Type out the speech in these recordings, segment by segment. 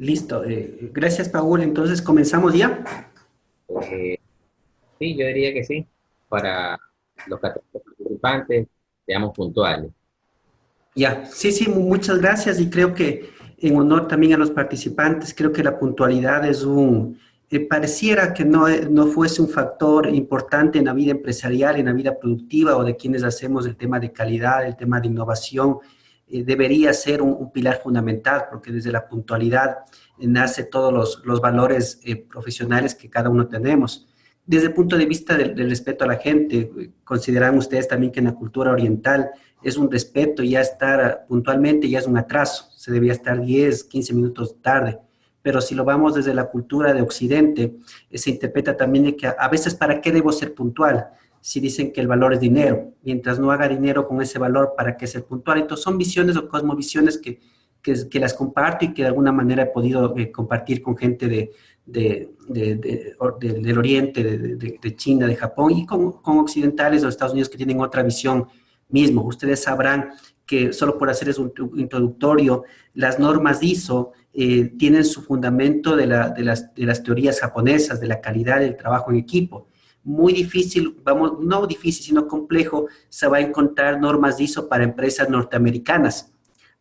Listo. Gracias, Paul. Entonces, ¿comenzamos ya? Eh, sí, yo diría que sí, para los 14 participantes, seamos puntuales. Ya. Sí, sí, muchas gracias. Y creo que en honor también a los participantes, creo que la puntualidad es pareciera que no fuese un factor importante en la vida empresarial, en la vida productiva o de quienes hacemos el tema de calidad, el tema de innovación. Debería ser un pilar fundamental, porque desde la puntualidad nace todos los valores profesionales que cada uno tenemos. Desde el punto de vista del respeto a la gente, consideran ustedes también que en la cultura oriental es un respeto, ya estar puntualmente ya es un atraso, se debía estar 10, 15 minutos tarde. Pero si lo vamos desde la cultura de Occidente, se interpreta también de que a veces, ¿para qué debo ser puntual? Si dicen que el valor es dinero, mientras no haga dinero con ese valor, ¿para qué ser puntual? Entonces son visiones o cosmovisiones que las comparto y que de alguna manera he podido compartir con gente del Oriente, de China, de Japón y con occidentales o Estados Unidos que tienen otra visión mismo. Ustedes sabrán que, solo por hacer un introductorio, las normas ISO tienen su fundamento de las teorías japonesas, de la calidad del trabajo en equipo. Muy difícil, vamos, no difícil, sino complejo, se va a encontrar normas ISO para empresas norteamericanas.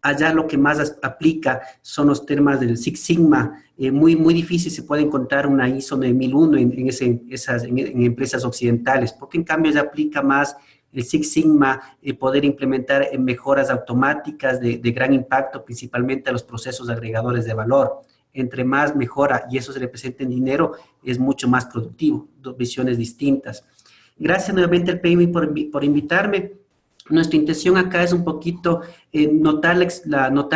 Allá lo que más aplica son los temas del Six Sigma. Muy difícil se puede encontrar una ISO 9001 en empresas occidentales, porque en cambio ya aplica más el Six Sigma, poder implementar mejoras automáticas de gran impacto, principalmente a los procesos agregadores de valor. Entre más mejora y eso se representa en dinero, es mucho más productivo. Dos visiones distintas. Gracias nuevamente al PMI por invitarme. Nuestra intención acá es un poquito notar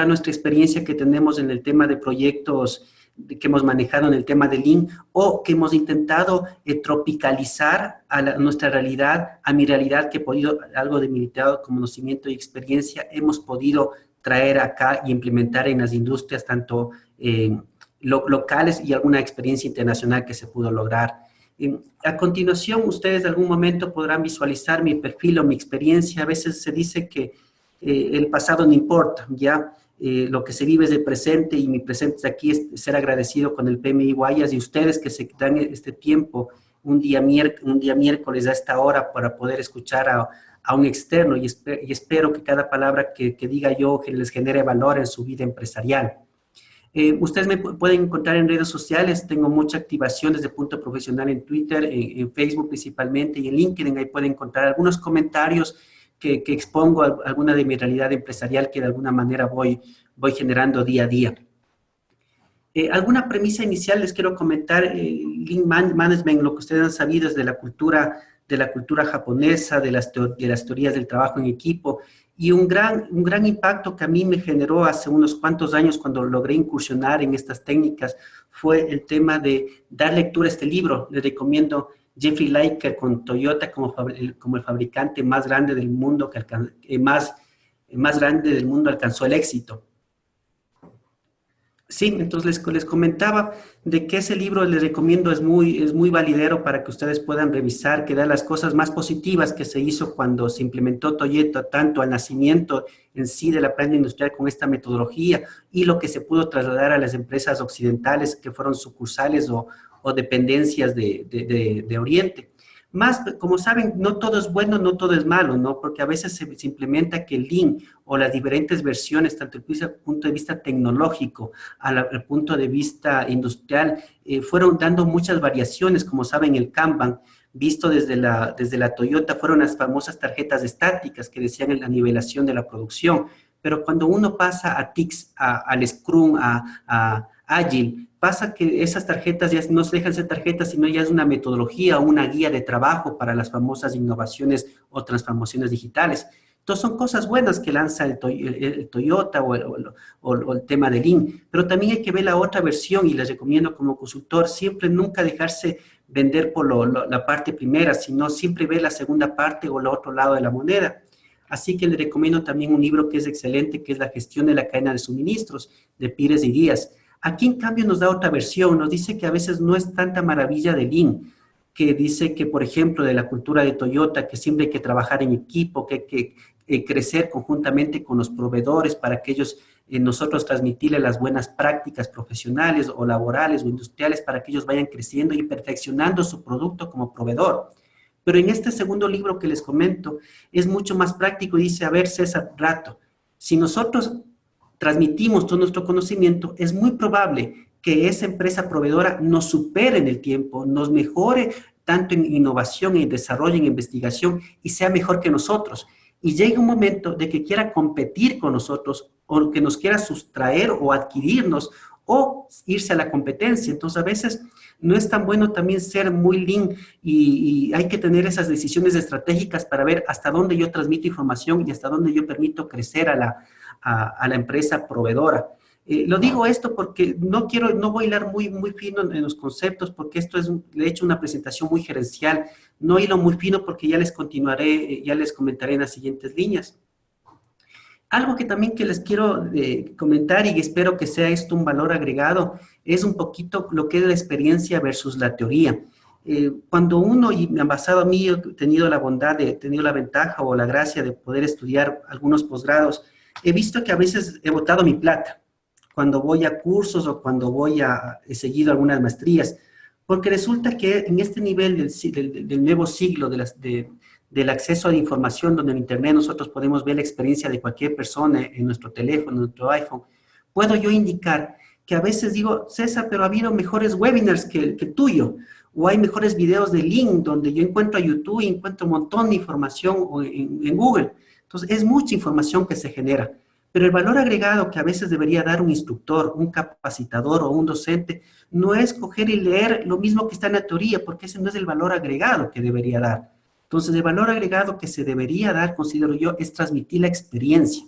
nuestra experiencia que tenemos en el tema de proyectos que hemos manejado en el tema de Lean o que hemos intentado tropicalizar a nuestra realidad, a mi realidad, que he podido, algo de mi limitado conocimiento y experiencia, hemos podido traer acá y implementar en las industrias, tanto locales y alguna experiencia internacional que se pudo lograr. A continuación, ustedes de algún momento podrán visualizar mi perfil o mi experiencia. A veces se dice que el pasado no importa, ¿ya? Lo que se vive es el presente y mi presente aquí es ser agradecido con el PMI Guayas y ustedes que se dan este tiempo un día miércoles a esta hora para poder escuchar a un externo y espero que cada palabra que diga yo les genere valor en su vida empresarial. Ustedes me pueden encontrar en redes sociales, tengo mucha activación desde el punto profesional en Twitter, en Facebook principalmente y en LinkedIn. Ahí pueden encontrar algunos comentarios que expongo alguna de mi realidad empresarial que de alguna manera voy generando día a día. Alguna premisa inicial les quiero comentar. Lean Management, lo que ustedes han sabido es de la cultura japonesa, de las teorías del trabajo en equipo, y un gran impacto que a mí me generó hace unos cuantos años cuando logré incursionar en estas técnicas fue el tema de dar lectura a este libro. Les recomiendo Jeffrey Liker con Toyota como el fabricante más grande del mundo, más grande del mundo alcanzó el éxito. Sí, entonces les comentaba de que ese libro les recomiendo, es muy validero para que ustedes puedan revisar, que da las cosas más positivas que se hizo cuando se implementó Toyota, tanto al nacimiento en sí de la planta industrial con esta metodología y lo que se pudo trasladar a las empresas occidentales que fueron sucursales o dependencias de Oriente. Más, como saben, no todo es bueno, no todo es malo, ¿no? Porque a veces se implementa que el Lean o las diferentes versiones, tanto desde el punto de vista tecnológico al punto de vista industrial, fueron dando muchas variaciones. Como saben, el Kanban, visto desde la Toyota, fueron las famosas tarjetas estáticas que decían en la nivelación de la producción. Pero cuando uno pasa a TICS, al Scrum, a Agile, pasa que esas tarjetas ya no se dejan ser tarjetas, sino ya es una metodología o una guía de trabajo para las famosas innovaciones o transformaciones digitales. Entonces son cosas buenas que lanza el Toyota o el tema de Lean, pero también hay que ver la otra versión y les recomiendo como consultor siempre nunca dejarse vender por la parte primera, sino siempre ver la segunda parte o el otro lado de la moneda. Así que les recomiendo también un libro que es excelente, que es La gestión de la cadena de suministros, de Pires y Díaz. Aquí, en cambio, nos da otra versión, nos dice que a veces no es tanta maravilla de Lean, que dice que, por ejemplo, de la cultura de Toyota, que siempre hay que trabajar en equipo, que hay que crecer conjuntamente con los proveedores para que ellos nosotros transmitirle las buenas prácticas profesionales o laborales o industriales para que ellos vayan creciendo y perfeccionando su producto como proveedor. Pero en este segundo libro que les comento es mucho más práctico y dice, a ver, César Rato, si nosotros transmitimos todo nuestro conocimiento, es muy probable que esa empresa proveedora nos supere en el tiempo, nos mejore tanto en innovación, en desarrollo, en investigación, y sea mejor que nosotros. Y llegue un momento de que quiera competir con nosotros, o que nos quiera sustraer o adquirirnos, o irse a la competencia. Entonces, a veces no es tan bueno también ser muy lean y hay que tener esas decisiones estratégicas para ver hasta dónde yo transmito información y hasta dónde yo permito crecer a la empresa proveedora. Lo digo esto porque no voy a hilar muy fino en los conceptos, porque esto le he hecho una presentación muy gerencial. No hilo muy fino porque ya les continuaré, ya les comentaré en las siguientes líneas. Algo que también que les quiero comentar y espero que sea esto un valor agregado, es un poquito lo que es la experiencia versus la teoría. Cuando uno, y basado a mí, he tenido la bondad, he tenido la ventaja o la gracia de poder estudiar algunos posgrados, he visto que a veces he botado mi plata cuando voy a cursos o cuando he seguido algunas maestrías, porque resulta que en este nivel del nuevo siglo del acceso a la información, donde en Internet nosotros podemos ver la experiencia de cualquier persona en nuestro teléfono, en nuestro iPhone, puedo yo indicar que a veces digo, César, pero ha habido mejores webinars que el tuyo, o hay mejores videos de link donde yo encuentro a YouTube y encuentro un montón de información en Google. Entonces, es mucha información que se genera. Pero el valor agregado que a veces debería dar un instructor, un capacitador o un docente, no es coger y leer lo mismo que está en la teoría, porque ese no es el valor agregado que debería dar. Entonces, el valor agregado que se debería dar, considero yo, es transmitir la experiencia.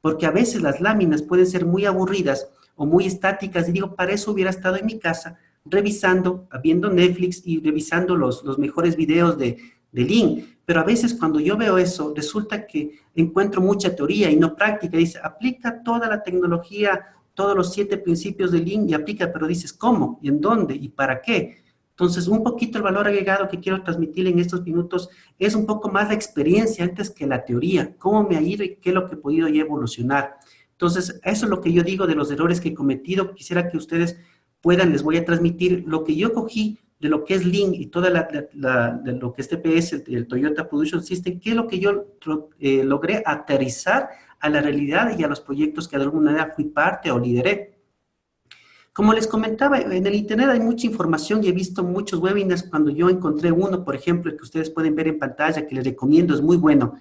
Porque a veces las láminas pueden ser muy aburridas o muy estáticas, y digo, para eso hubiera estado en mi casa revisando, viendo Netflix y revisando los mejores videos de Lean. Pero a veces cuando yo veo eso, resulta que encuentro mucha teoría y no práctica. Dice, aplica toda la tecnología, todos los 7 principios de Lean y aplica, pero dices, ¿cómo? ¿Y en dónde? ¿Y para qué? Entonces, un poquito el valor agregado que quiero transmitir en estos minutos es un poco más la experiencia antes que la teoría. ¿Cómo me ha ido y qué es lo que he podido ya evolucionar? Entonces, eso es lo que yo digo de los errores que he cometido. Quisiera que ustedes les voy a transmitir lo que yo cogí de lo que es Lean y toda de lo que es TPS, el Toyota Production System, que es lo que yo logré aterrizar a la realidad y a los proyectos que de alguna manera fui parte o lideré. Como les comentaba, en el Internet hay mucha información y he visto muchos webinars. Cuando yo encontré uno, por ejemplo, el que ustedes pueden ver en pantalla, que les recomiendo, es muy bueno.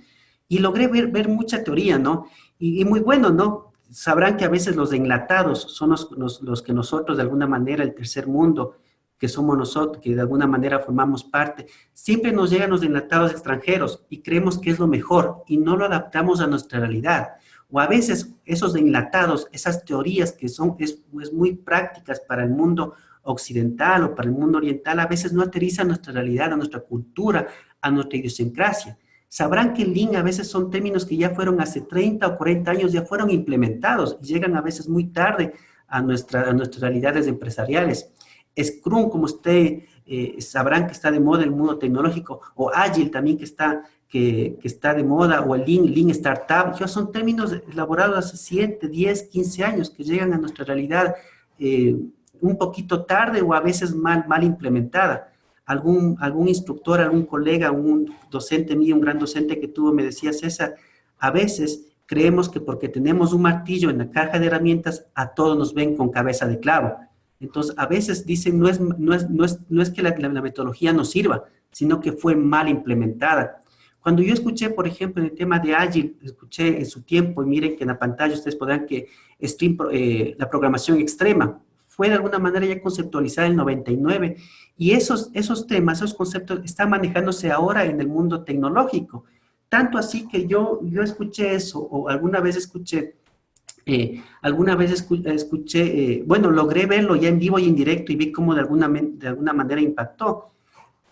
Y logré ver mucha teoría, ¿no? Y muy bueno, ¿no? Sabrán que a veces los enlatados son los que nosotros, de alguna manera, el tercer mundo, que somos nosotros, que de alguna manera formamos parte, siempre nos llegan los enlatados extranjeros y creemos que es lo mejor y no lo adaptamos a nuestra realidad. O a veces esos enlatados, esas teorías que son muy prácticas para el mundo occidental o para el mundo oriental, a veces no aterrizan a nuestra realidad, a nuestra cultura, a nuestra idiosincrasia. Sabrán que el Lean a veces son términos que ya fueron hace 30 o 40 años, ya fueron implementados y llegan a veces muy tarde a nuestras realidades empresariales. Scrum, como ustedes sabrán que está de moda en el mundo tecnológico, o Agile también que está de moda, o el Lean Startup, ya son términos elaborados hace 7, 10, 15 años que llegan a nuestra realidad un poquito tarde o a veces mal implementada. Algún instructor, algún colega, un docente mío, un gran docente que tuvo, me decía, César, a veces creemos que porque tenemos un martillo en la caja de herramientas, a todos nos ven con cabeza de clavo. Entonces, a veces dicen, no es que la metodología no sirva, sino que fue mal implementada. Cuando yo escuché, por ejemplo, en el tema de Agile, escuché en su tiempo, y miren que en la pantalla ustedes podrán que la programación extrema fue de alguna manera ya conceptualizada en el 99, y esos temas, esos conceptos están manejándose ahora en el mundo tecnológico. Tanto así que yo escuché eso, o alguna vez escuché, bueno, logré verlo ya en vivo y en directo y vi cómo de alguna manera impactó.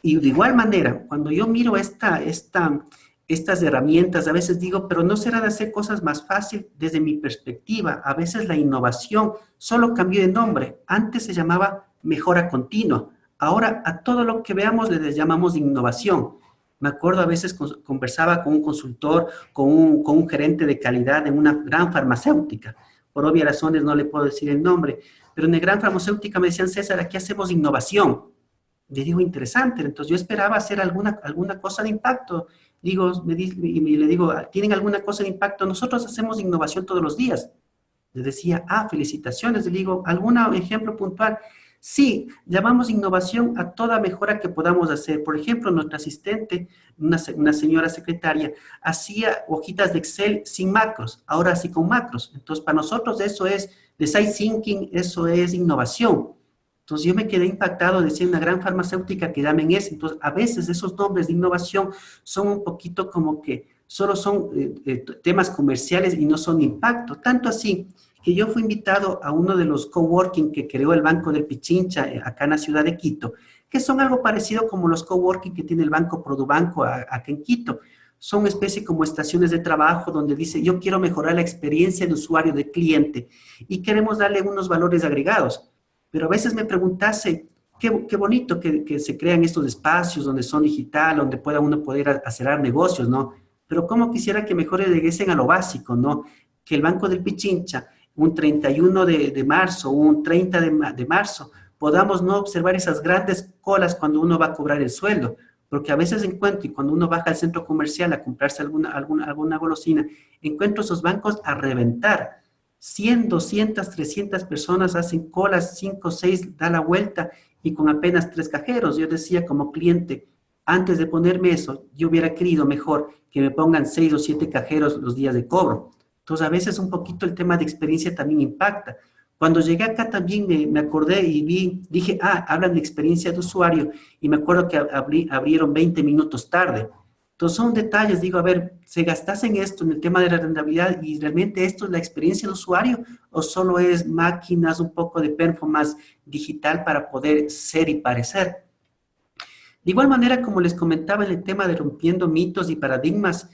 Y de igual manera, cuando yo miro estas herramientas, a veces digo, pero ¿no será de hacer cosas más fácil? Desde mi perspectiva, a veces la innovación solo cambió de nombre. Antes se llamaba mejora continua. Ahora a todo lo que veamos le llamamos innovación. Me acuerdo a veces conversaba con un consultor, con un gerente de calidad en una gran farmacéutica. por obvias razones no le puedo decir el nombre, pero en el gran farmacéutica me decían, César, aquí hacemos innovación. Le digo, interesante, entonces yo esperaba hacer alguna cosa de impacto. Digo, le digo, ¿tienen alguna cosa de impacto? Nosotros hacemos innovación todos los días. Le decía, felicitaciones. Le digo, ¿algún ejemplo puntual? Sí, llamamos innovación a toda mejora que podamos hacer. Por ejemplo, nuestra asistente, una señora secretaria, hacía hojitas de Excel sin macros, ahora sí con macros. Entonces, para nosotros eso es design thinking, eso es innovación. Entonces, yo me quedé impactado, decía una gran farmacéutica que llamen eso. Entonces, a veces esos nombres de innovación son un poquito como que solo son temas comerciales y no son impacto. Tanto así que yo fui invitado a uno de los coworking que creó el Banco del Pichincha acá en la ciudad de Quito, que son algo parecido como los coworking que tiene el Banco Produbanco acá en Quito. Son una especie como estaciones de trabajo donde dice, yo quiero mejorar la experiencia de usuario, de cliente, y queremos darle unos valores agregados. Pero a veces me preguntase, qué bonito que se crean estos espacios donde son digital, donde pueda uno poder hacer negocios, ¿no? Pero cómo quisiera que mejor regresen a lo básico, ¿no? Que el Banco del Pichincha, un 31 de marzo, un 30 de marzo, podamos no observar esas grandes colas cuando uno va a cobrar el sueldo, porque a veces encuentro, y cuando uno baja al centro comercial a comprarse alguna golosina, encuentro esos bancos a reventar. 100, 200, 300 personas hacen colas, 5, 6, da la vuelta, y con apenas 3 cajeros. Yo decía como cliente, antes de ponerme eso, yo hubiera querido mejor que me pongan 6 o 7 cajeros los días de cobro. Entonces, a veces un poquito el tema de experiencia también impacta. Cuando llegué acá también me acordé y dije, hablan de experiencia de usuario, y me acuerdo que abrieron 20 minutos tarde. Entonces, son detalles, digo, a ver, ¿se gastasen esto en el tema de la rentabilidad y realmente esto es la experiencia del usuario o solo es máquinas, un poco de performance digital para poder ser y parecer? De igual manera, como les comentaba en el tema de rompiendo mitos y paradigmas,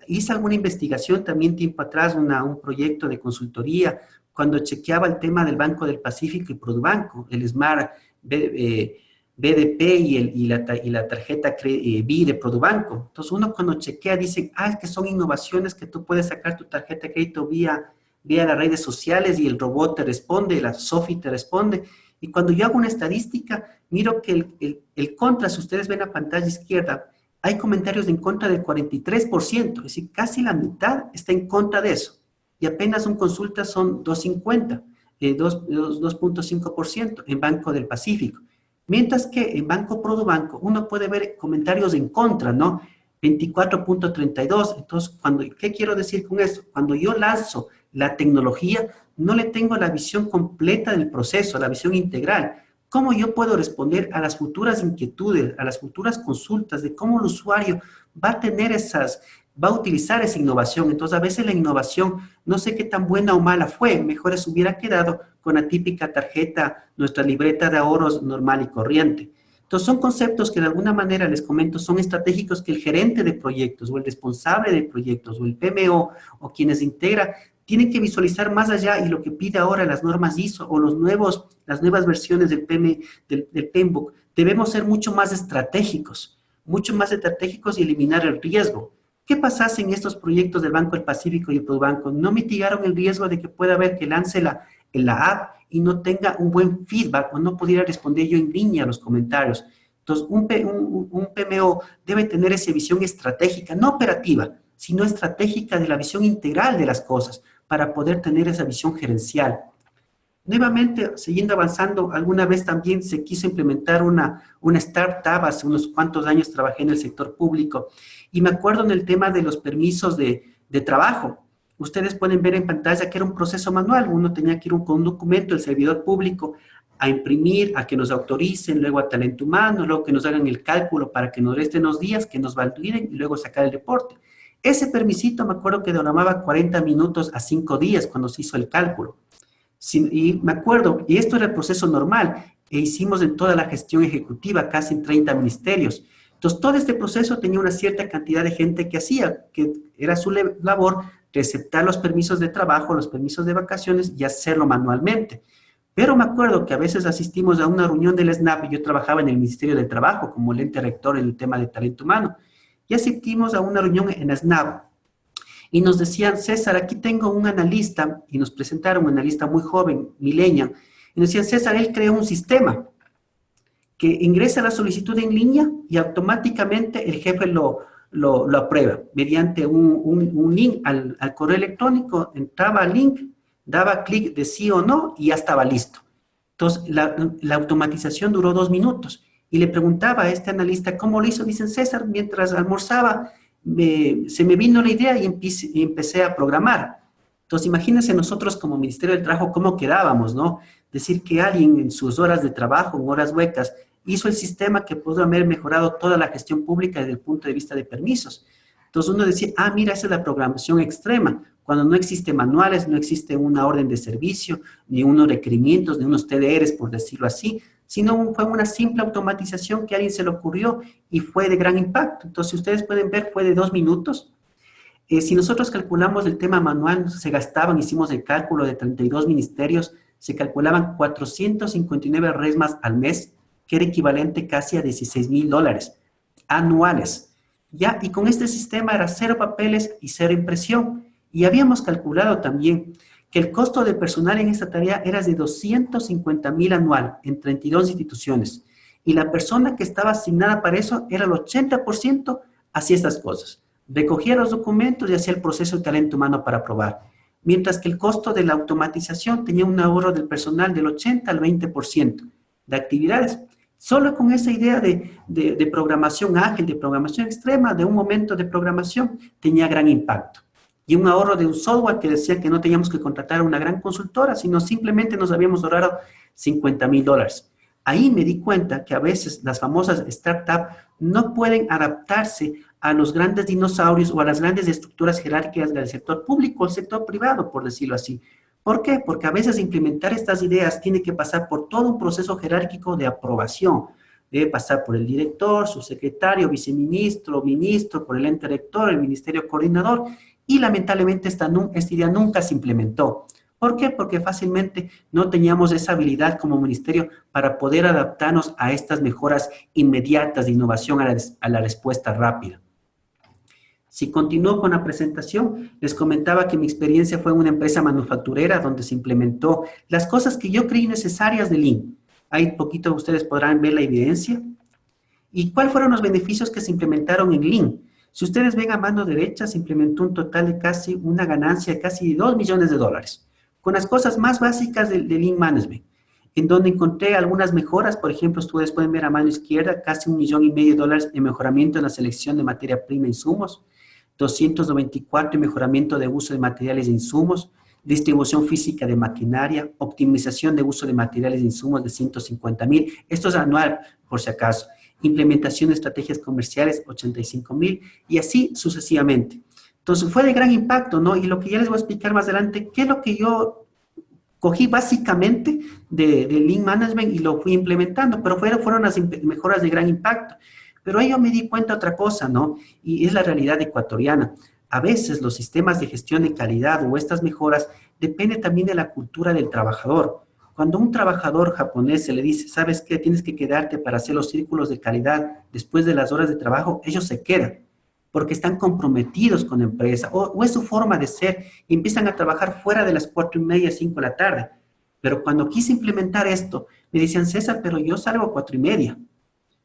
hice alguna investigación también tiempo atrás, un proyecto de consultoría, cuando chequeaba el tema del Banco del Pacífico y Produbanco, el Smart BDP y la tarjeta BI de Produbanco. Entonces, uno cuando chequea dice, es que son innovaciones que tú puedes sacar tu tarjeta de crédito vía las redes sociales y el robot te responde, la Sofi te responde. Y cuando yo hago una estadística, miro que el contra, si ustedes ven la pantalla izquierda, hay comentarios en contra del 43%, es decir, casi la mitad está en contra de eso. Y apenas un consulta son 2.50, 2.5% en Banco del Pacífico. Mientras que en Banco Produbanco uno puede ver comentarios en contra, ¿no? 24.32. Entonces, ¿qué quiero decir con eso? Cuando yo lanzo la tecnología, no le tengo la visión completa del proceso, la visión integral. ¿Cómo yo puedo responder a las futuras inquietudes, a las futuras consultas de cómo el usuario va a tener va a utilizar esa innovación? Entonces, a veces la innovación, no sé qué tan buena o mala fue, mejor se hubiera quedado con la típica tarjeta, nuestra libreta de ahorros normal y corriente. Entonces, son conceptos que de alguna manera, les comento, son estratégicos que el gerente de proyectos o el responsable de proyectos o el PMO o quienes integran tienen que visualizar más allá, y lo que pide ahora las normas ISO o las nuevas versiones del PMBOK, debemos ser mucho más estratégicos y eliminar el riesgo. ¿Qué pasase en estos proyectos del Banco del Pacífico y el Produbanco? No mitigaron el riesgo de que pueda haber que lance la app y no tenga un buen feedback o no pudiera responder yo en línea a los comentarios. Entonces, un PMO debe tener esa visión estratégica, no operativa, sino estratégica de la visión integral de las cosas para poder tener esa visión gerencial. Nuevamente, siguiendo avanzando, alguna vez también se quiso implementar una startup, hace unos cuantos años trabajé en el sector público, y me acuerdo en el tema de los permisos de trabajo. Ustedes pueden ver en pantalla que era un proceso manual, uno tenía que ir con un documento del servidor público a imprimir, a que nos autoricen, luego a talento humano, luego que nos hagan el cálculo para que nos resten los días, que nos validen y luego sacar el reporte. Ese permisito me acuerdo que demoraba 40 minutos a 5 días cuando se hizo el cálculo. Y me acuerdo, y esto era el proceso normal, e hicimos en toda la gestión ejecutiva, casi en 30 ministerios. Entonces, todo este proceso tenía una cierta cantidad de gente que hacía, que era su labor, receptar los permisos de trabajo, los permisos de vacaciones y hacerlo manualmente. Pero me acuerdo que a veces asistimos a una reunión del SNAP, y yo trabajaba en el Ministerio de Trabajo como el ente rector en el tema de talento humano, y asistimos a una reunión en SNAP. y nos decían, César, aquí tengo un analista, y nos presentaron un analista muy joven, millennial, y nos decían, César, él creó un sistema que ingresa la solicitud en línea y automáticamente el jefe lo aprueba mediante un link al correo electrónico, entraba al link, daba clic de sí o no y ya estaba listo. Entonces, la automatización duró 2 minutos y le preguntaba a este analista cómo lo hizo. Dicen, César, mientras almorzaba, se me vino la idea y empecé a programar. Entonces, imagínense nosotros como Ministerio del Trabajo cómo quedábamos, ¿no? Decir que alguien en sus horas de trabajo, en horas huecas, hizo el sistema que pudo haber mejorado toda la gestión pública desde el punto de vista de permisos. Entonces uno decía, ah, mira, esa es la programación extrema, cuando no existe manuales, no existe una orden de servicio, ni unos requerimientos, ni unos TDRs, por decirlo así, sino fue una simple automatización que a alguien se le ocurrió y fue de gran impacto. Entonces, si ustedes pueden ver, fue de 2 minutos. Si nosotros calculamos el tema manual, se gastaban, hicimos el cálculo de 32 ministerios, se calculaban 459 resmas al mes, que era equivalente casi a $16,000 anuales. ¿Ya? Y con este sistema era 0 papeles y 0 impresión. Y habíamos calculado también que el costo de personal en esta tarea era de 250,000 anual en 32 instituciones. Y la persona que estaba asignada para eso era el 80% hacía estas cosas. Recogía los documentos y hacía el proceso de talento humano para aprobar. Mientras que el costo de la automatización tenía un ahorro del personal del 80 al 20% de actividades. Solo con esa idea de programación ágil, de programación extrema, de un momento de programación, tenía gran impacto. Y un ahorro de un software que decía que no teníamos que contratar a una gran consultora, sino simplemente nos habíamos ahorrado $50,000. Ahí me di cuenta que a veces las famosas startups no pueden adaptarse a los grandes dinosaurios o a las grandes estructuras jerárquicas del sector público o el sector privado, por decirlo así. ¿Por qué? Porque a veces implementar estas ideas tiene que pasar por todo un proceso jerárquico de aprobación. Debe pasar por el director, su secretario, viceministro, ministro, por el ente rector, el ministerio coordinador, y lamentablemente esta idea nunca se implementó. ¿Por qué? Porque fácilmente no teníamos esa habilidad como ministerio para poder adaptarnos a estas mejoras inmediatas de innovación a la respuesta rápida. Si continúo con la presentación, les comentaba que mi experiencia fue en una empresa manufacturera donde se implementó las cosas que yo creí necesarias del Lean. Ahí poquito ustedes podrán ver la evidencia. ¿Y cuáles fueron los beneficios que se implementaron en Lean? Si ustedes ven a mano derecha, se implementó un total de casi una ganancia de casi $2 millones, con las cosas más básicas del Lean Management, en donde encontré algunas mejoras. Por ejemplo, ustedes pueden ver a mano izquierda casi $1,5 millones en mejoramiento en la selección de materia prima e insumos, 294 en mejoramiento de uso de materiales e insumos, distribución física de maquinaria, optimización de uso de materiales e insumos de 150,000, esto es anual por si acaso, implementación de estrategias comerciales 85,000 y así sucesivamente. Entonces fue de gran impacto, ¿no? Y lo que ya les voy a explicar más adelante, qué es lo que yo cogí básicamente de Lean Management y lo fui implementando, pero fueron las mejoras de gran impacto. Pero ahí yo me di cuenta de otra cosa, ¿no? Y es la realidad ecuatoriana. A veces los sistemas de gestión de calidad o estas mejoras dependen también de la cultura del trabajador. Cuando a un trabajador japonés se le dice, ¿sabes qué? Tienes que quedarte para hacer los círculos de calidad después de las horas de trabajo, ellos se quedan porque están comprometidos con la empresa o es su forma de ser y empiezan a trabajar fuera de las 4:30, 5 de la tarde. Pero cuando quise implementar esto, me decían, César, pero yo salgo a 4:30.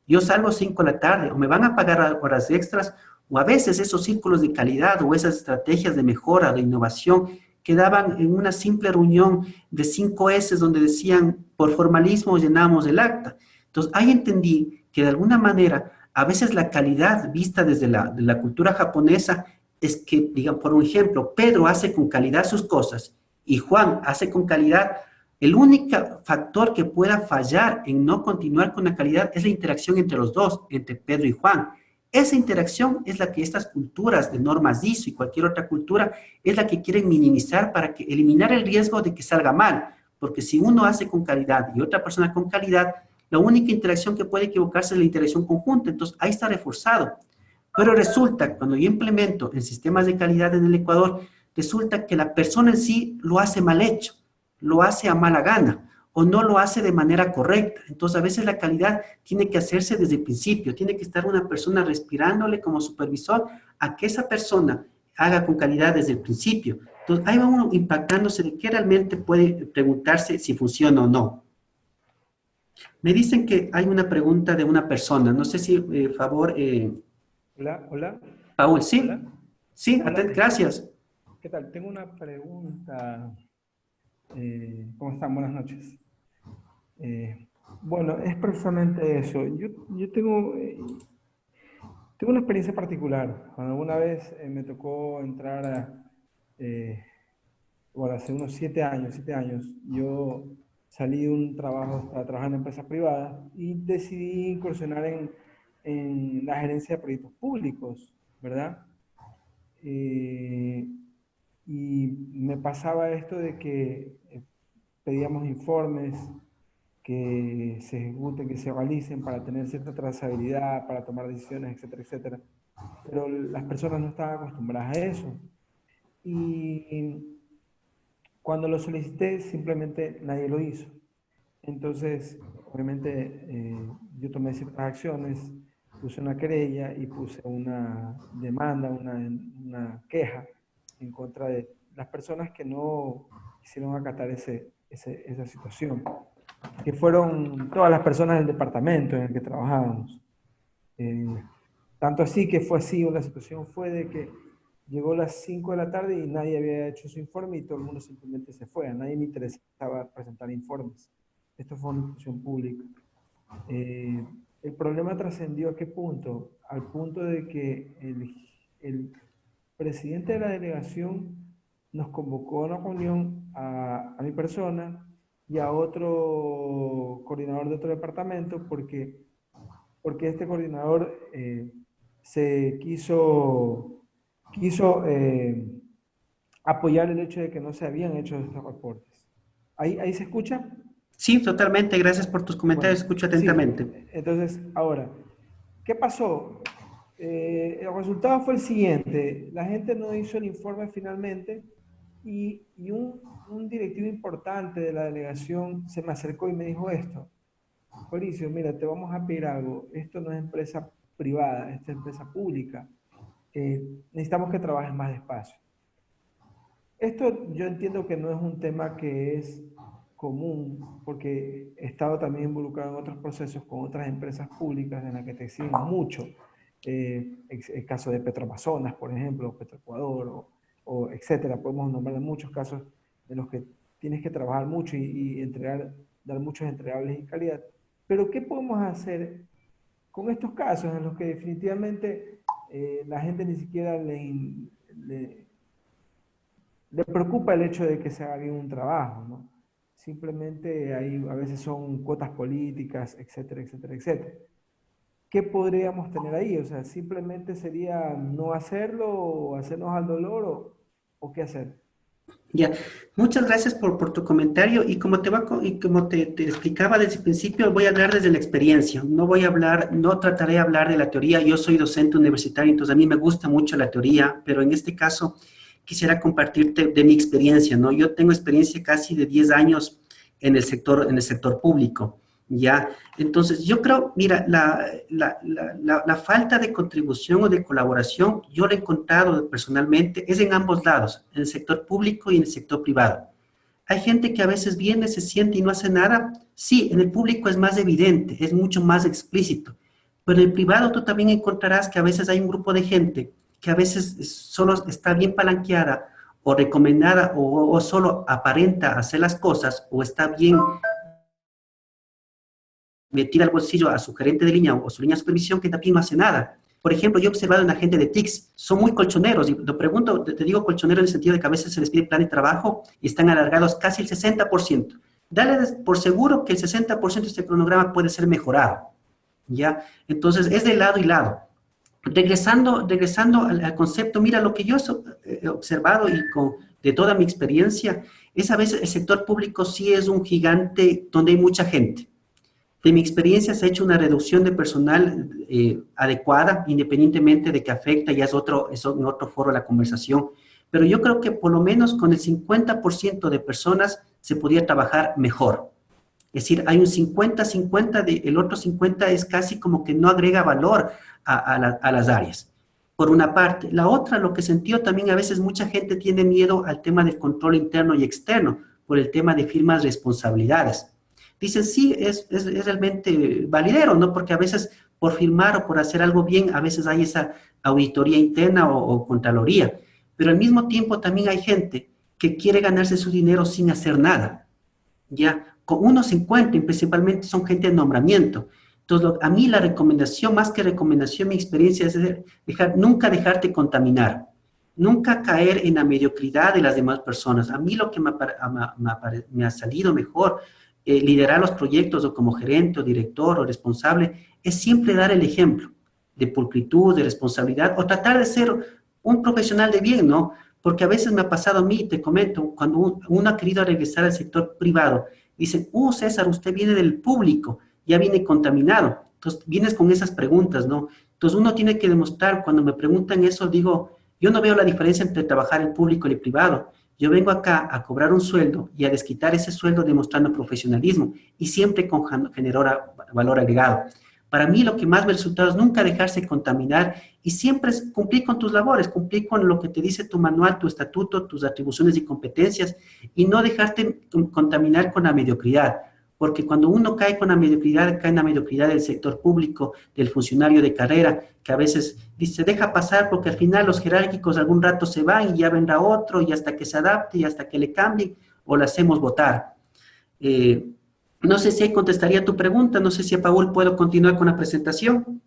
Yo salgo 5 de la tarde, o me van a pagar horas extras, o a veces esos círculos de calidad o esas estrategias de mejora, de innovación, quedaban en una simple reunión de 5 S donde decían, por formalismo llenamos el acta. Entonces, ahí entendí que de alguna manera, a veces la calidad vista desde la cultura japonesa es que, digamos, por un ejemplo, Pedro hace con calidad sus cosas y Juan hace con calidad. El único factor que pueda fallar en no continuar con la calidad es la interacción entre los dos, entre Pedro y Juan. Esa interacción es la que estas culturas de normas ISO y cualquier otra cultura es la que quieren minimizar para eliminar el riesgo de que salga mal. Porque si uno hace con calidad y otra persona con calidad, la única interacción que puede equivocarse es la interacción conjunta. Entonces, ahí está reforzado. Pero resulta, cuando yo implemento en sistemas de calidad en el Ecuador, resulta que la persona en sí lo hace mal hecho, lo hace a mala gana o no lo hace de manera correcta. Entonces, a veces la calidad tiene que hacerse desde el principio, tiene que estar una persona respirándole como supervisor a que esa persona haga con calidad desde el principio. Entonces, ahí va uno impactándose de qué realmente puede preguntarse si funciona o no. Me dicen que hay una pregunta de una persona. No sé si, favor, Hola, hola, Paul, ¿sí? hola, Sí, hola. gracias. ¿Qué tal? Tengo una pregunta. ¿Cómo están? Buenas noches. Eh, bueno, es precisamente eso. Yo tengo una experiencia particular. Cuando alguna vez me tocó entrar eh, bueno, hace unos 7 años, yo salí de un trabajo, estaba trabajando en empresas privadas y decidí incursionar en la gerencia de proyectos públicos, ¿verdad? Eh, y me pasaba esto de que pedíamos informes que se ejecuten, que se realicen para tener cierta trazabilidad, para tomar decisiones, etcétera, etcétera. Pero las personas no estaban acostumbradas a eso. Y cuando lo solicité, simplemente nadie lo hizo. Entonces, obviamente, yo tomé ciertas acciones, puse una querella y puse una demanda, una queja en contra de las personas que no quisieron acatar esa situación, que fueron todas las personas del departamento en el que trabajábamos. Eh, Tanto así que fue así, la situación fue de que llegó a las 5 de la tarde y nadie había hecho su informe y todo el mundo simplemente se fue. A nadie le interesaba presentar informes. Esto fue una institución pública. Eh, el problema trascendió a qué punto? Al punto de que el presidente de la delegación nos convocó a una reunión a mi persona y a otro coordinador de otro departamento porque este coordinador se quiso apoyar el hecho de que no se habían hecho estos reportes. ¿Ahí se escucha? Sí, totalmente. Gracias por tus comentarios. Bueno, Escucho sí. atentamente. Entonces, ahora, ¿qué pasó? El resultado fue el siguiente. La gente no hizo el informe finalmente y un directivo importante de la delegación se me acercó y me dijo esto. Mauricio, mira, te vamos a pedir algo. Esto no es empresa privada, esto es empresa pública. Necesitamos que trabajes más despacio. Esto yo entiendo que no es un tema que es común, porque he estado también involucrado en otros procesos con otras empresas públicas en las que te exigen mucho. El caso de Petroamazonas, por ejemplo, Petroecuador, o etcétera. Podemos nombrar muchos casos en los que tienes que trabajar mucho y dar muchos entregables y calidad. Pero ¿qué podemos hacer con estos casos en los que definitivamente la gente ni siquiera le preocupa el hecho de que se haga bien un trabajo, ¿no? Simplemente hay, a veces son cuotas políticas, etcétera, etcétera, etcétera. ¿Qué podríamos tener ahí? O sea, simplemente sería no hacerlo o hacernos al dolor o qué hacer. Ya, muchas gracias por tu comentario y como te explicaba desde el principio, voy a hablar desde la experiencia, no trataré de hablar de la teoría. Yo soy docente universitario, entonces a mí me gusta mucho la teoría, pero en este caso quisiera compartirte de mi experiencia, ¿no? Yo tengo experiencia casi de 10 años en el sector público, ¿ya? Entonces, yo creo, mira, la falta de contribución o de colaboración, yo lo he encontrado personalmente, es en ambos lados, en el sector público y en el sector privado. Hay gente que a veces viene, se siente y no hace nada. Sí, en el público es más evidente, es mucho más explícito, pero en el privado tú también encontrarás que a veces hay un grupo de gente que a veces solo está bien palanqueada o recomendada o solo aparenta hacer las cosas o está bien metida al bolsillo a su gerente de línea o su línea de supervisión que también no hace nada. Por ejemplo, yo he observado en la gente de TICS, son muy colchoneros, y lo pregunto, te digo colchonero en el sentido de que a veces se les pide plan de trabajo y están alargados casi el 60%. Dale por seguro que el 60% de este cronograma puede ser mejorado, ¿ya? Entonces, es de lado y lado. Regresando al concepto, mira, lo que yo he observado de toda mi experiencia, es a veces el sector público sí es un gigante donde hay mucha gente. De mi experiencia se ha hecho una reducción de personal adecuada, independientemente de que afecta, ya es en otro foro la conversación, pero yo creo que por lo menos con el 50% de personas se podría trabajar mejor. Es decir, hay un 50-50, el otro 50 es casi como que no agrega valor a las áreas. por una parte. La otra, lo que sentió también, a veces mucha gente tiene miedo al tema del control interno y externo, por el tema de firmas responsabilidades. Dicen, sí, es realmente validero, ¿no? Porque a veces por firmar o por hacer algo bien, a veces hay esa auditoría interna o contraloría. Pero al mismo tiempo también hay gente que quiere ganarse su dinero sin hacer nada. Ya, con uno se encuentran, principalmente son gente de nombramiento. Entonces, a mí la recomendación, más que recomendación, mi experiencia es nunca dejarte contaminar, nunca caer en la mediocridad de las demás personas. A mí lo que me ha salido mejor, liderar los proyectos o como gerente o director o responsable, es siempre dar el ejemplo de pulcritud, de responsabilidad, o tratar de ser un profesional de bien, ¿no? Porque a veces me ha pasado a mí, te comento, cuando uno ha querido regresar al sector privado, dicen, César, usted viene del público, ya viene contaminado. Entonces, vienes con esas preguntas, ¿no? Entonces, uno tiene que demostrar, cuando me preguntan eso, digo, yo no veo la diferencia entre trabajar en público y en privado. Yo vengo acá a cobrar un sueldo y a desquitar ese sueldo demostrando profesionalismo y siempre con generar valor agregado. Para mí lo que más me resulta es nunca dejarse contaminar y siempre es cumplir con tus labores, cumplir con lo que te dice tu manual, tu estatuto, tus atribuciones y competencias y no dejarte contaminar con la mediocridad. Porque cuando uno cae con la mediocridad, cae en la mediocridad del sector público, del funcionario de carrera, que a veces se deja pasar porque al final los jerárquicos algún rato se van y ya vendrá otro y hasta que se adapte y hasta que le cambien o le hacemos votar. No sé si ahí contestaría tu pregunta, no sé si a Paul puedo continuar con la presentación.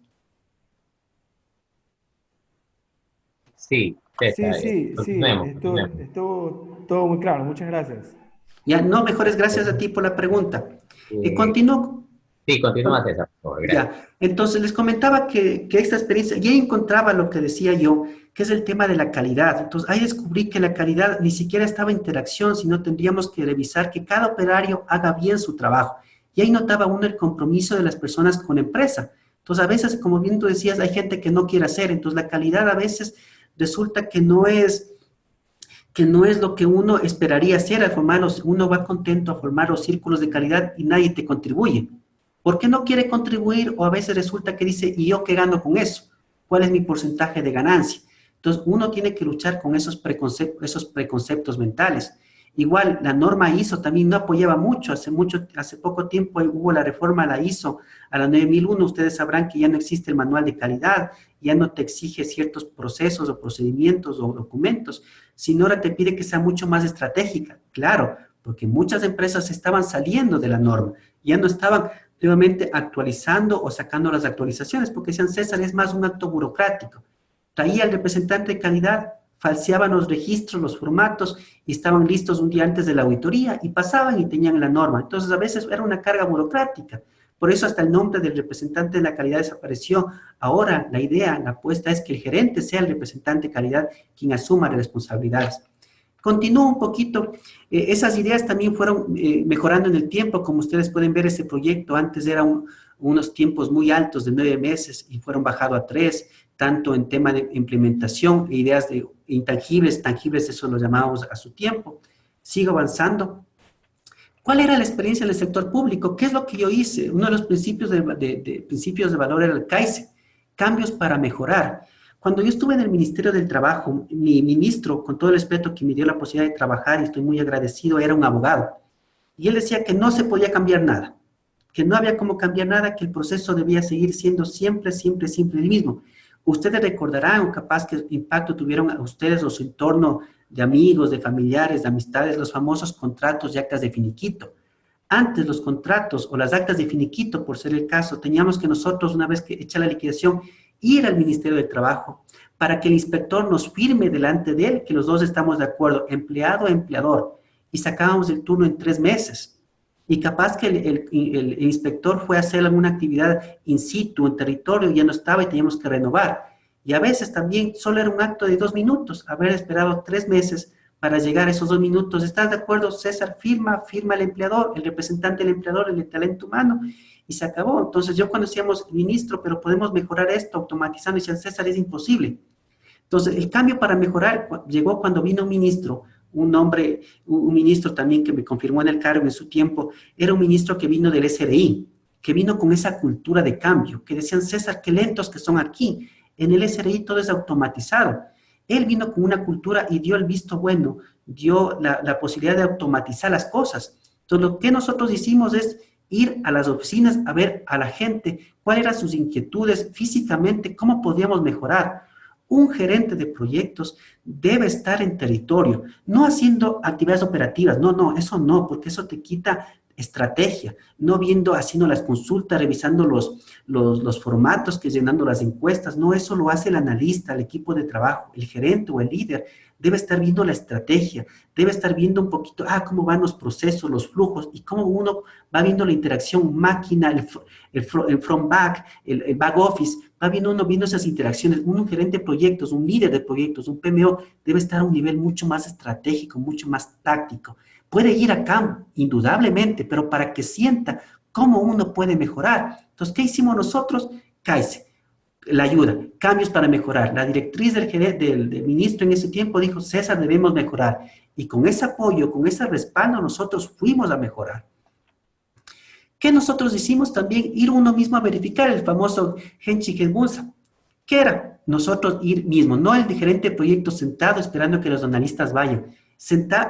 Sí, Sí, estuvo todo muy claro, muchas gracias. Ya, no, mejores gracias a ti por la pregunta. Continúo. Sí, continúa, César, por favor, gracias. Ya, entonces les comentaba que esta experiencia, ya encontraba lo que decía yo, que es el tema de la calidad. Entonces ahí descubrí que la calidad ni siquiera estaba en interacción, sino tendríamos que revisar que cada operario haga bien su trabajo. Y ahí notaba uno el compromiso de las personas con la empresa. Entonces a veces, como bien tú decías, hay gente que no quiere hacer, entonces la calidad a veces resulta que no es lo que uno esperaría hacer al formarlos. Uno va contento a formar los círculos de calidad y nadie te contribuye. ¿Por qué no quiere contribuir? O a veces resulta que dice, ¿y yo qué gano con eso? ¿Cuál es mi porcentaje de ganancia? Entonces, uno tiene que luchar con esos preconceptos mentales. Igual, la norma ISO también no apoyaba mucho. Hace poco tiempo hubo la reforma a la ISO, a la 9001. Ustedes sabrán que ya no existe el manual de calidad, ya no te exige ciertos procesos o procedimientos o documentos, sino ahora te pide que sea mucho más estratégica. Claro, porque muchas empresas estaban saliendo de la norma, ya no estaban nuevamente actualizando o sacando las actualizaciones, porque decían, César, es más un acto burocrático. Traía al representante de calidad, falseaban los registros, los formatos, y estaban listos un día antes de la auditoría, y pasaban y tenían la norma. Entonces, a veces era una carga burocrática. Por eso hasta el nombre del representante de la calidad desapareció. Ahora, la idea, la apuesta es que el gerente sea el representante de calidad quien asuma las responsabilidades. Continúo un poquito, esas ideas también fueron mejorando en el tiempo, como ustedes pueden ver, ese proyecto antes era unos tiempos muy altos de 9 meses y fueron bajados a 3, tanto en tema de implementación, ideas de intangibles, tangibles, eso lo llamábamos a su tiempo. Sigo avanzando. ¿Cuál era la experiencia en el sector público? ¿Qué es lo que yo hice? Uno de los principios principios de valor era el Kaizen, cambios para mejorar. Cuando yo estuve en el Ministerio del Trabajo, mi ministro, con todo el respeto que me dio la posibilidad de trabajar, y estoy muy agradecido, era un abogado. Y él decía que no se podía cambiar nada, que no había cómo cambiar nada, que el proceso debía seguir siendo siempre el mismo. Ustedes recordarán, o capaz que impacto tuvieron a ustedes o su entorno de amigos, de familiares, de amistades, los famosos contratos y actas de finiquito. Antes los contratos o las actas de finiquito, por ser el caso, teníamos que nosotros, una vez que hecha la liquidación, ir al Ministerio del Trabajo para que el inspector nos firme delante de él que los dos estamos de acuerdo, empleado a empleador, y sacábamos el turno en 3 meses. Y capaz que el inspector fue a hacer alguna actividad in situ, en territorio, y ya no estaba y teníamos que renovar. Y a veces también solo era un acto de 2 minutos, haber esperado 3 meses para llegar a esos 2 minutos. ¿Estás de acuerdo, César? Firma el empleador, el representante del empleador, el de talento humano, y se acabó. Entonces yo cuando decíamos, ministro, pero podemos mejorar esto automatizando, decían, César, es imposible. Entonces el cambio para mejorar llegó cuando vino un ministro, un ministro también que me confirmó en el cargo en su tiempo, era un ministro que vino del SRI, que vino con esa cultura de cambio, que decían, César, qué lentos que son aquí. En el SRI todo es automatizado. Él vino con una cultura y dio el visto bueno, dio la posibilidad de automatizar las cosas. Entonces, lo que nosotros hicimos es ir a las oficinas a ver a la gente cuáles eran sus inquietudes físicamente, cómo podíamos mejorar. Un gerente de proyectos debe estar en territorio, no haciendo actividades operativas, no, eso no, porque eso te quita estrategia, no viendo, haciendo las consultas, revisando los formatos, que llenando las encuestas, no, eso lo hace el analista, el equipo de trabajo, el gerente o el líder, debe estar viendo la estrategia, debe estar viendo un poquito, cómo van los procesos, los flujos, y cómo uno va viendo la interacción máquina, el front-back, el back office, va viendo uno viendo esas interacciones. Un gerente de proyectos, un líder de proyectos, un PMO, debe estar a un nivel mucho más estratégico, mucho más táctico. Puede ir a campo, indudablemente, pero para que sienta cómo uno puede mejorar. Entonces, ¿qué hicimos nosotros? Kaizen, la ayuda, cambios para mejorar. La directriz del ministro en ese tiempo dijo, César, debemos mejorar. Y con ese apoyo, con ese respaldo, nosotros fuimos a mejorar. ¿Qué nosotros hicimos también? Ir uno mismo a verificar el famoso Genchi-Genbunsa. ¿Qué era? Nosotros ir mismo, no el gerente de proyectos sentado esperando que los analistas vayan.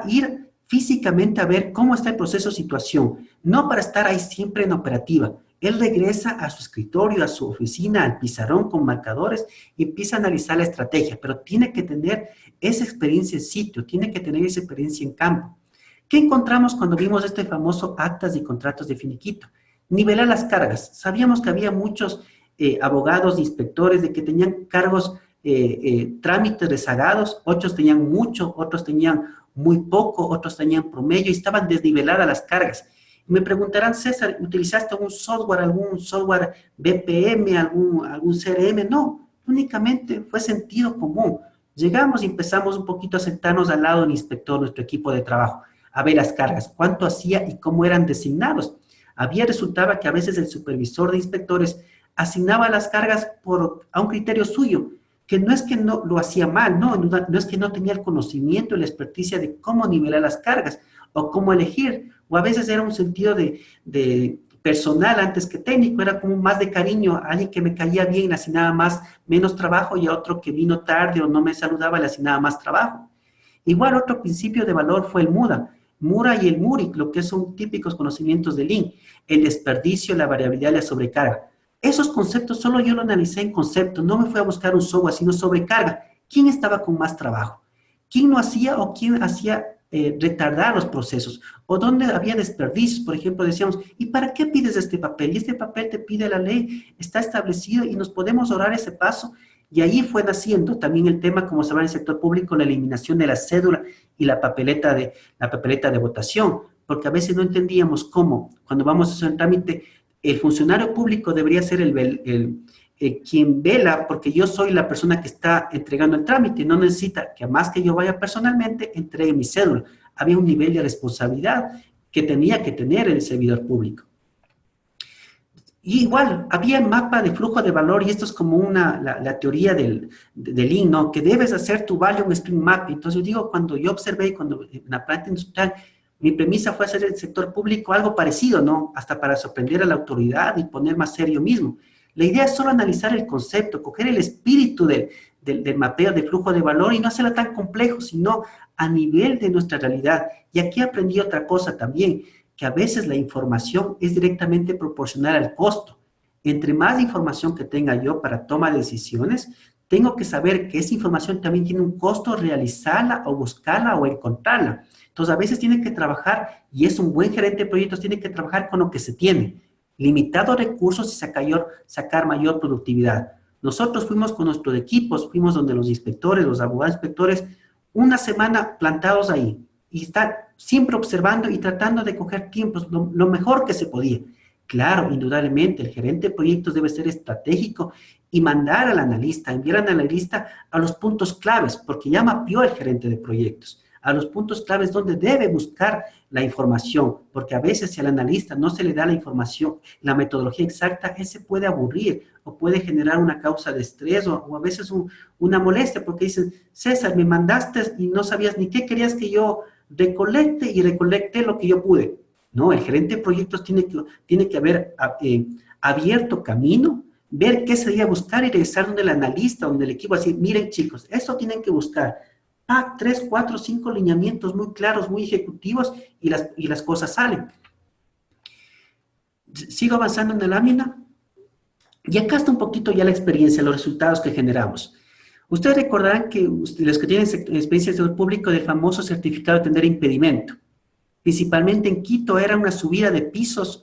Ir físicamente a ver cómo está el proceso de situación, no para estar ahí siempre en operativa. Él regresa a su escritorio, a su oficina, al pizarrón con marcadores y empieza a analizar la estrategia, pero tiene que tener esa experiencia en sitio, tiene que tener esa experiencia en campo. ¿Qué encontramos cuando vimos este famoso actas y contratos de finiquito? Nivelar las cargas. Sabíamos que había muchos abogados, inspectores, de que tenían cargos, trámites rezagados, otros tenían mucho, otros tenían muy poco, otros tenían promedio y estaban desniveladas las cargas. Y me preguntarán, César, ¿utilizaste algún software BPM, algún CRM? No, únicamente fue sentido común. Llegamos y empezamos un poquito a sentarnos al lado del inspector, nuestro equipo de trabajo, a ver las cargas, cuánto hacía y cómo eran designados. Resultaba que a veces el supervisor de inspectores asignaba las cargas a un criterio suyo, que no es que no lo hacía mal, no es que no tenía el conocimiento y la experticia de cómo nivelar las cargas o cómo elegir, o a veces era un sentido de personal antes que técnico, era como más de cariño, a alguien que me caía bien le asignaba menos trabajo y a otro que vino tarde o no me saludaba le asignaba más trabajo. Igual otro principio de valor fue el Mura y el Muri, lo que son típicos conocimientos de Lean, el desperdicio, la variabilidad y la sobrecarga. Esos conceptos solo yo lo analicé en conceptos, no me fui a buscar un software, sino sobrecarga. ¿Quién estaba con más trabajo? ¿Quién no hacía o quién hacía retardar los procesos? ¿O dónde había desperdicios? Por ejemplo, decíamos, ¿y para qué pides este papel? Y este papel te pide la ley, está establecido y nos podemos ahorrar ese paso. Y ahí fue naciendo también el tema, como se va en el sector público, la eliminación de la cédula y la papeleta de votación, porque a veces no entendíamos cómo, cuando vamos a hacer un trámite, el funcionario público debería ser quien vela, porque yo soy la persona que está entregando el trámite, no necesita que más que yo vaya personalmente, entregue mi cédula. Había un nivel de responsabilidad que tenía que tener el servidor público. Y igual, había mapa de flujo de valor, y esto es como la teoría del Lean, ¿no? Que debes hacer tu Volume Stream Map. Entonces, yo digo, cuando yo observé, cuando en la planta industrial, mi premisa fue hacer el sector público algo parecido, ¿no? Hasta para sorprender a la autoridad y poner más serio mismo. La idea es solo analizar el concepto, coger el espíritu del mapeo de flujo de valor y no hacerlo tan complejo, sino a nivel de nuestra realidad. Y aquí aprendí otra cosa también, que a veces la información es directamente proporcional al costo. Entre más información que tenga yo para toma de decisiones, tengo que saber que esa información también tiene un costo realizarla o buscarla o encontrarla. Entonces, a veces tiene que trabajar, y es un buen gerente de proyectos, tiene que trabajar con lo que se tiene. Limitados recursos y sacar mayor productividad. Nosotros fuimos con nuestros equipos, fuimos donde los inspectores, los abogados inspectores, una semana plantados ahí, y estar siempre observando y tratando de coger tiempos, lo mejor que se podía. Claro, indudablemente, el gerente de proyectos debe ser estratégico y mandar al analista, enviar al analista a los puntos claves, porque ya mapeó el gerente de proyectos, a los puntos claves donde debe buscar la información, porque a veces si al analista no se le da la información, la metodología exacta, él se puede aburrir o puede generar una causa de estrés o a veces una molestia, porque dicen, César, me mandaste y no sabías ni qué querías que yo recolecté lo que yo pude. No, el gerente de proyectos tiene que haber abierto camino, ver qué se debía buscar y regresar donde el analista, donde el equipo, así, miren chicos, esto tienen que buscar. 3, 4, 5 lineamientos muy claros, muy ejecutivos, y las cosas salen. Sigo avanzando en la lámina. Y acá está un poquito ya la experiencia, los resultados que generamos. Ustedes recordarán que los que tienen experiencia en sector público del famoso certificado de tener impedimento. Principalmente en Quito era una subida de pisos,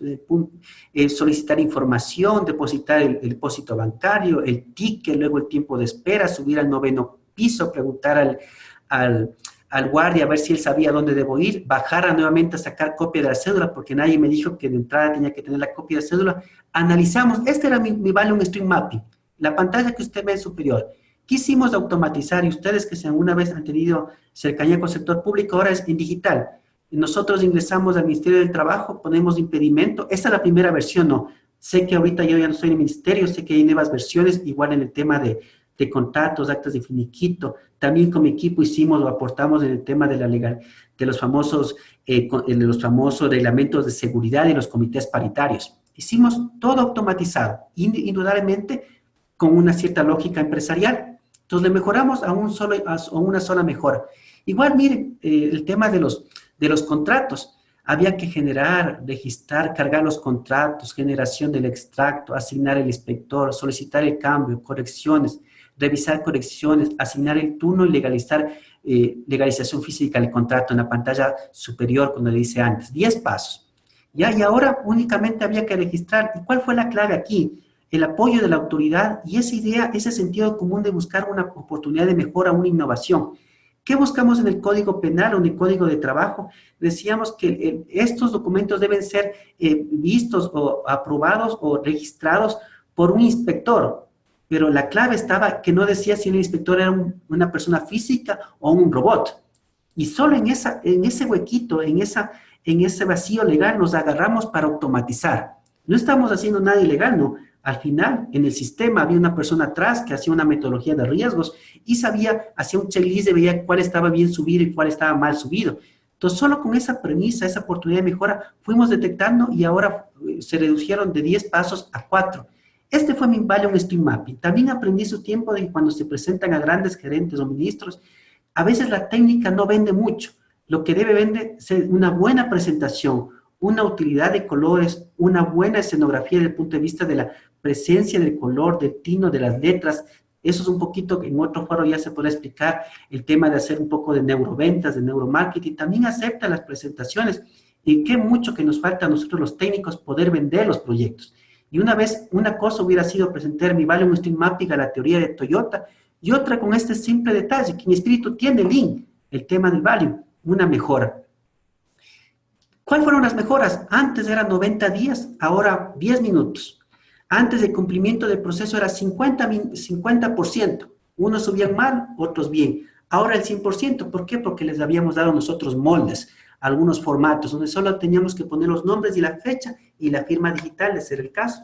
solicitar información, depositar el depósito bancario, el ticket, luego el tiempo de espera, subir al 9º piso, preguntar al guardia a ver si él sabía dónde debo ir, bajar nuevamente a sacar copia de la cédula, porque nadie me dijo que de entrada tenía que tener la copia de cédula. Analizamos, este era mi Volume Stream Mapping, la pantalla que usted ve superior. Quisimos automatizar, y ustedes que alguna vez han tenido cercanía con el sector público, ahora es en digital. Nosotros ingresamos al Ministerio del Trabajo, ponemos impedimento. Esta es la primera versión, ¿no? Sé que ahorita yo ya no estoy en el ministerio, sé que hay nuevas versiones, igual en el tema de contratos, actas de finiquito. También con mi equipo hicimos o aportamos en el tema de la legal, de los famosos reglamentos de seguridad y los comités paritarios. Hicimos todo automatizado, indudablemente con una cierta lógica empresarial. Entonces le mejoramos a una sola mejora. Igual, miren, el tema de los contratos. Había que generar, registrar, cargar los contratos, generación del extracto, asignar el inspector, solicitar el cambio, correcciones, revisar correcciones, asignar el turno y legalización física del contrato en la pantalla superior, como le dice antes. 10 pasos. ¿Ya? Y ahora únicamente había que registrar. ¿Y cuál fue la clave aquí? El apoyo de la autoridad y esa idea, ese sentido común de buscar una oportunidad de mejora, una innovación. ¿Qué buscamos en el Código Penal o en el Código de Trabajo? Decíamos que estos documentos deben ser vistos o aprobados o registrados por un inspector, pero la clave estaba que no decía si el inspector era una persona física o un robot. Y solo en ese huequito, en ese vacío legal nos agarramos para automatizar. No estamos haciendo nada ilegal, no. Al final, en el sistema había una persona atrás que hacía una metodología de riesgos y hacía un checklist y veía cuál estaba bien subido y cuál estaba mal subido. Entonces, solo con esa premisa, esa oportunidad de mejora, fuimos detectando y ahora se redujeron de 10 pasos a 4. Este fue mi Volume Stream Mapping. También aprendí su tiempo de que cuando se presentan a grandes gerentes o ministros, a veces la técnica no vende mucho. Lo que debe vender es una buena presentación, una utilidad de colores, una buena escenografía desde el punto de vista de la presencia del color, del tino, de las letras. Eso es un poquito, en otro foro ya se puede explicar el tema de hacer un poco de neuroventas, de neuromarketing. También acepta las presentaciones y qué mucho que nos falta a nosotros los técnicos poder vender los proyectos. Y una cosa hubiera sido presentar mi Volume Stream Mapping a la teoría de Toyota y otra con este simple detalle, que mi espíritu tiene link, el tema del volume, una mejora. ¿Cuáles fueron las mejoras? Antes eran 90 días, ahora 10 minutos. Antes el cumplimiento del proceso era 50%. Unos subían mal, otros bien. Ahora el 100%. ¿Por qué? Porque les habíamos dado nosotros moldes, algunos formatos, donde solo teníamos que poner los nombres y la fecha y la firma digital, de ser el caso.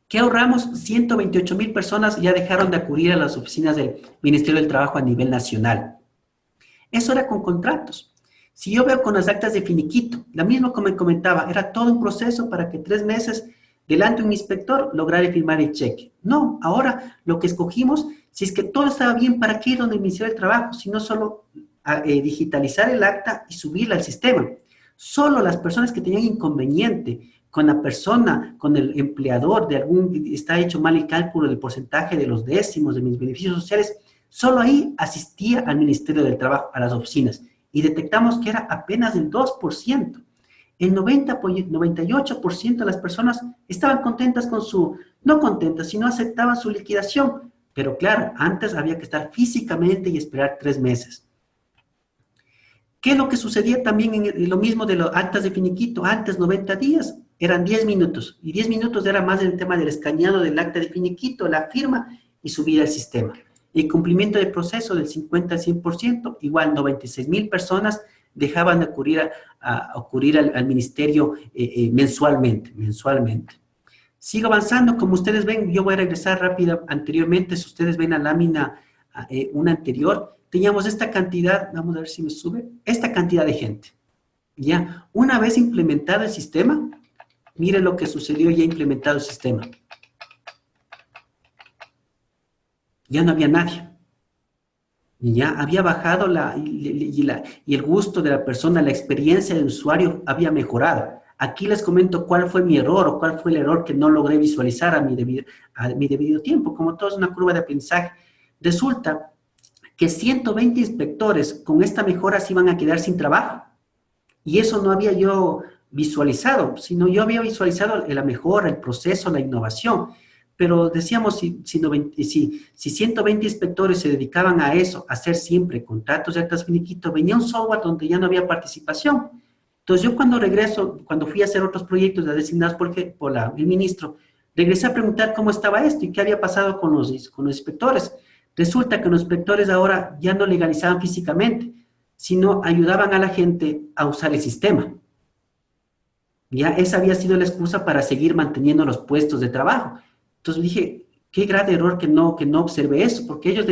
¿Qué ahorramos? 128,000 personas ya dejaron de acudir a las oficinas del Ministerio del Trabajo a nivel nacional. Eso era con contratos. Si yo veo con las actas de finiquito, la misma como me comentaba, era todo un proceso para que 3 meses delante de un inspector lograra firmar el cheque. No, ahora lo que escogimos, si es que todo estaba bien, ¿para qué ir donde el Ministerio del Trabajo? Sino solo digitalizar el acta y subirla al sistema. Solo las personas que tenían inconveniente con la persona, con el empleador, está hecho mal el cálculo del porcentaje de los décimos de mis beneficios sociales, solo ahí asistía al Ministerio del Trabajo, a las oficinas. Y detectamos que era apenas el 2%. El 98% de las personas estaban contentas no contentas, sino aceptaban su liquidación. Pero claro, antes había que estar físicamente y esperar 3 meses. ¿Qué es lo que sucedía también en lo mismo de las actas de finiquito? Antes 90 días eran 10 minutos. Y 10 minutos era más el tema del escaneado del acta de finiquito, la firma y subir al sistema. El cumplimiento del proceso del 50 al 100%, igual 96,000 personas dejaban de ocurrir al ministerio mensualmente. Sigo avanzando, como ustedes ven, yo voy a regresar rápido anteriormente, si ustedes ven la lámina, una anterior, teníamos esta cantidad, vamos a ver si me sube, esta cantidad de gente. Ya, una vez implementado el sistema, Mire lo que sucedió ya implementado el sistema. Ya no había nadie. Ya había bajado y el gusto de la persona, la experiencia del usuario había mejorado. Aquí les comento cuál fue mi error o cuál fue el error que no logré visualizar a mi debido tiempo. Como todo es una curva de aprendizaje, resulta que 120 inspectores con esta mejora se iban a quedar sin trabajo. Y eso no había yo visualizado, sino yo había visualizado la mejora, el proceso, la innovación. Pero decíamos, si 120 inspectores se dedicaban a eso, a hacer siempre contratos de actas finiquito, venía un software donde ya no había participación. Entonces yo cuando regreso, cuando fui a hacer otros proyectos designados por el ministro, regresé a preguntar cómo estaba esto y qué había pasado con los inspectores. Resulta que los inspectores ahora ya no legalizaban físicamente, sino ayudaban a la gente a usar el sistema. Ya esa había sido la excusa para seguir manteniendo los puestos de trabajo. Entonces dije, qué grave error que no observe eso, porque ellos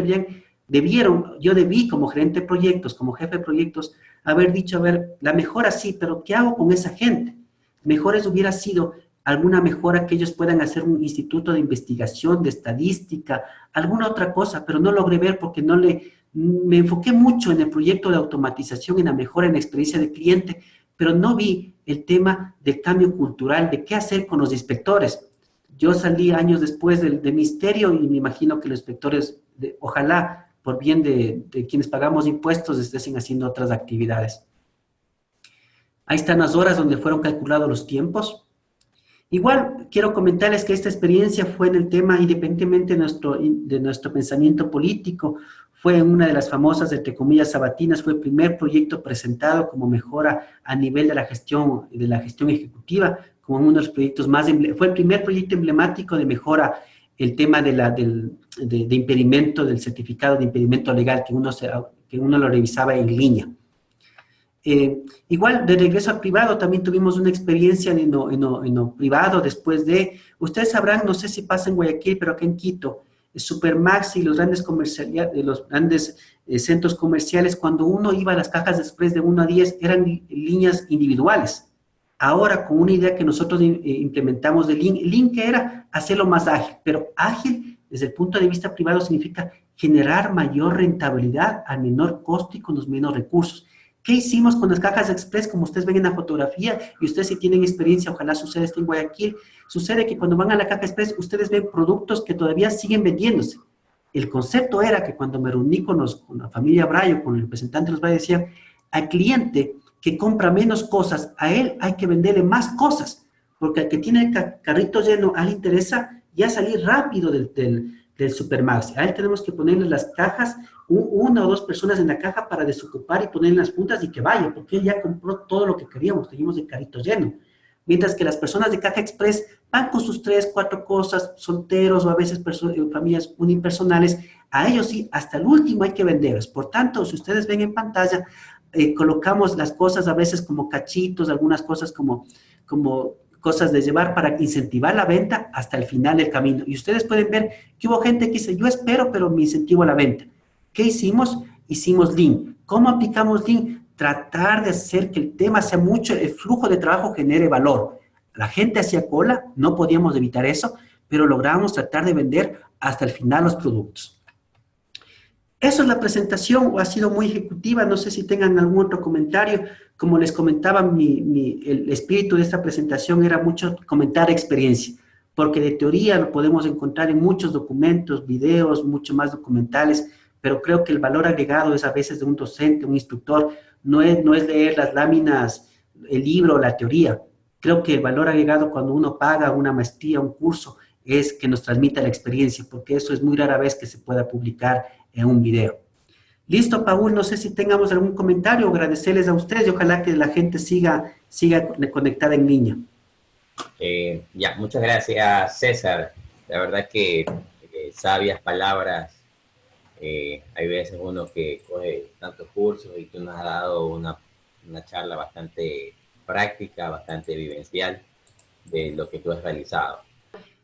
yo debí como gerente de proyectos, como jefe de proyectos, haber dicho, a ver, la mejora sí, pero ¿qué hago con esa gente? Mejores hubiera sido alguna mejora que ellos puedan hacer un instituto de investigación, de estadística, alguna otra cosa, pero no logré ver porque me enfoqué mucho en el proyecto de automatización, en la mejora en la experiencia del cliente, pero no vi el tema del cambio cultural, de qué hacer con los inspectores. Yo salí años después del ministerio y me imagino que los inspectores, ojalá, por bien de quienes pagamos impuestos, estén haciendo otras actividades. Ahí están las horas donde fueron calculados los tiempos. Igual, quiero comentarles que esta experiencia fue en el tema, independientemente de nuestro pensamiento político, fue en una de las famosas, entre comillas, sabatinas, fue el primer proyecto presentado como mejora a nivel de la gestión ejecutiva, como uno de los proyectos fue el primer proyecto emblemático de mejora, el tema de impedimento, del certificado de impedimento legal, que uno lo revisaba en línea. Igual, de regreso al privado, también tuvimos una experiencia en lo privado después ustedes sabrán, no sé si pasa en Guayaquil, pero acá en Quito, Supermax y los grandes centros comerciales, cuando uno iba a las cajas de express de 1 a 10, eran líneas individuales. Ahora, con una idea que nosotros implementamos de Lean, que era hacerlo más ágil, pero ágil desde el punto de vista privado significa generar mayor rentabilidad al menor costo y con los menos recursos. ¿Qué hicimos con las cajas express? Como ustedes ven en la fotografía, y ustedes si tienen experiencia, ojalá suceda esto en Guayaquil, sucede que cuando van a la caja express, ustedes ven productos que todavía siguen vendiéndose. El concepto era que cuando me reuní con la familia Brayo, con el representante de los Brayo, decía, al cliente que compra menos cosas, a él hay que venderle más cosas, porque al que tiene el carrito lleno, a él le interesa ya salir rápido del Supermax. A él tenemos que ponerle las cajas, una o dos personas en la caja para desocupar y ponerle las puntas y que vaya, porque él ya compró todo lo que queríamos, teníamos el carrito lleno. Mientras que las personas de Caja Express van con sus 3, 4 cosas, solteros o a veces familias unipersonales, a ellos sí, hasta el último hay que venderlos. Por tanto, si ustedes ven en pantalla, colocamos las cosas a veces como cachitos, algunas cosas como cosas de llevar para incentivar la venta hasta el final del camino. Y ustedes pueden ver que hubo gente que dice, yo espero, pero me incentivo a la venta. ¿Qué hicimos? Hicimos Lean. ¿Cómo aplicamos Lean? Tratar de hacer que el tema sea mucho, el flujo de trabajo genere valor. La gente hacía cola, no podíamos evitar eso, pero logramos tratar de vender hasta el final los productos. Eso es la presentación, ha sido muy ejecutiva, no sé si tengan algún otro comentario. Como les comentaba, el espíritu de esta presentación era mucho comentar experiencia, porque de teoría lo podemos encontrar en muchos documentos, videos, mucho más documentales, pero creo que el valor agregado es a veces de un docente, un instructor, no es leer las láminas, el libro, la teoría. Creo que el valor agregado cuando uno paga una maestría, un curso, es que nos transmita la experiencia, porque eso es muy rara vez que se pueda publicar en un video. Listo, Paul, no sé si tengamos algún comentario, agradecerles a ustedes y ojalá que la gente siga conectada en línea. Ya, muchas gracias, César. La verdad que sabias palabras. Hay veces uno que coge tantos cursos y tú nos has dado una charla bastante práctica, bastante vivencial de lo que tú has realizado.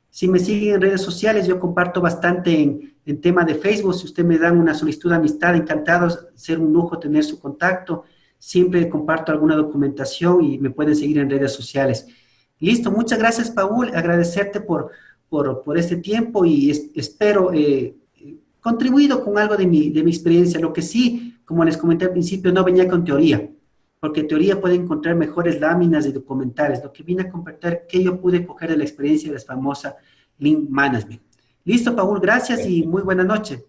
Si me siguen en redes sociales, yo comparto bastante en tema de Facebook. Si ustedes me dan una solicitud de amistad, encantados, ser un lujo tener su contacto. Siempre comparto alguna documentación y me pueden seguir en redes sociales. Listo, muchas gracias, Paul. Agradecerte por este tiempo y espero contribuido con algo de mi experiencia. Lo que sí, como les comenté al principio, no venía con teoría, porque en teoría puede encontrar mejores láminas y documentales. Lo que vine a compartir, que yo pude coger de la experiencia de la famosa Lean Management. Listo, Paul, gracias y muy buena noche.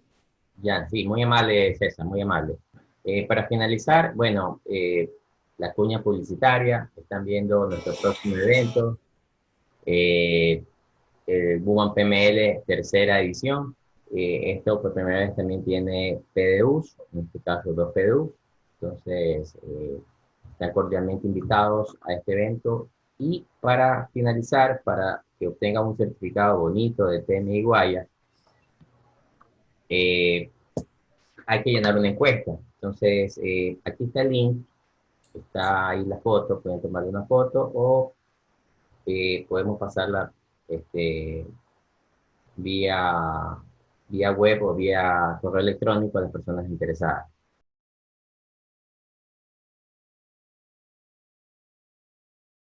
Ya, sí, muy amable, César, muy amable. Para finalizar, bueno, la cuña publicitaria, están viendo nuestro próximo evento, eh, el Woman PML tercera edición. Esto por primera vez también tiene PDUs, en este caso 2 PDUs. Entonces, están cordialmente invitados a este evento. Y para finalizar, para que obtengan un certificado bonito de PMI Guaya, eh, hay que llenar una encuesta. Entonces, aquí está el link, está ahí la foto, pueden tomar una foto o podemos pasarla este, vía, vía web o vía correo electrónico a las personas interesadas.